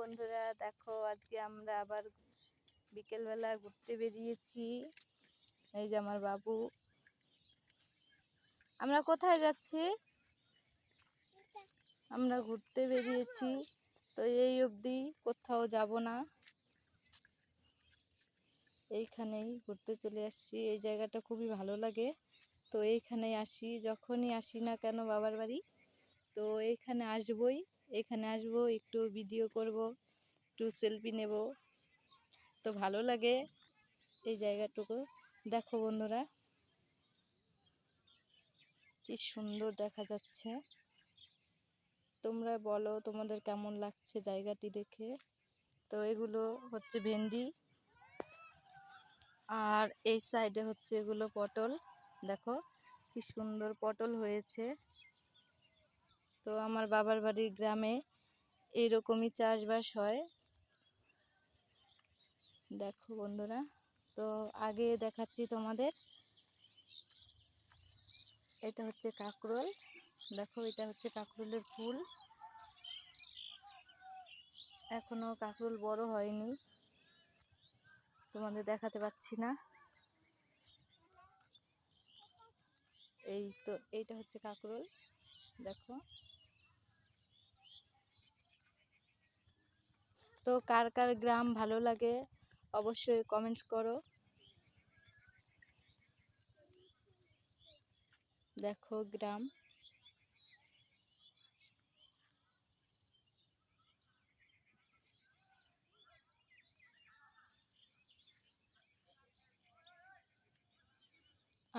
বন্ধুরা, দেখো আজকে আমরা আবার বিকেলবেলা ঘুরতে বেরিয়েছি। এই যে আমার বাবু। আমরা কোথায় যাচ্ছি? আমরা ঘুরতে বেরিয়েছি, তো এই অবধি কোথাও যাব না, এইখানেই ঘুরতে চলে আসছি। এই জায়গাটা খুবই ভালো লাগে, তো এইখানেই আসি, যখনই আসি না কেন বাবার বাড়ি, তো এইখানে আসবই। এখানে আসবো, একটু ভিডিও করব, একটু সেলফি নেব, তো ভালো লাগে এই জায়গাটুকু। দেখো বন্ধুরা, কি সুন্দর দেখা যাচ্ছে। তোমরা বলো তোমাদের কেমন লাগছে জায়গাটি দেখে। তো এগুলো হচ্ছে ভেন্ডি, আর এই সাইডে হচ্ছে এগুলো পটল। দেখো কি সুন্দর পটল হয়েছে। তো আমার বাবার বাড়ির গ্রামে এইরকমই চাষবাস হয়। দেখো বন্ধুরা, তো আগে দেখাচ্ছি তোমাদের। এটা হচ্ছে কাঁকরোল। দেখো এটা হচ্ছে কাঁকরোলের ফুল। এখনো কাঁকরোল বড় হয়নি, তোমাদের দেখাতে পাচ্ছি না। এই তো এইটা হচ্ছে কাঁকরোল, দেখো। তো কার কার গ্রাম ভালো লাগে অবশ্যই কমেন্টস করো। দেখো গ্রাম।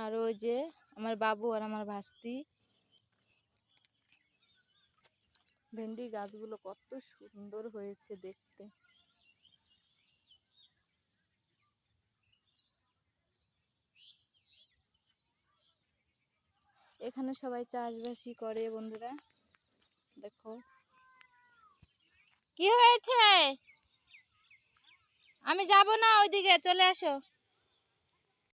আর ওই যে আমার বাবু আর আমার ভাস্তি। ভেন্ডি গাছগুলো কত সুন্দর হয়েছে দেখতে। এখানে সবাই চাষবাসই করে বন্ধুরা। দেখো কি হয়েছে, আমি যাব না ওইদিকে, চলে আসো।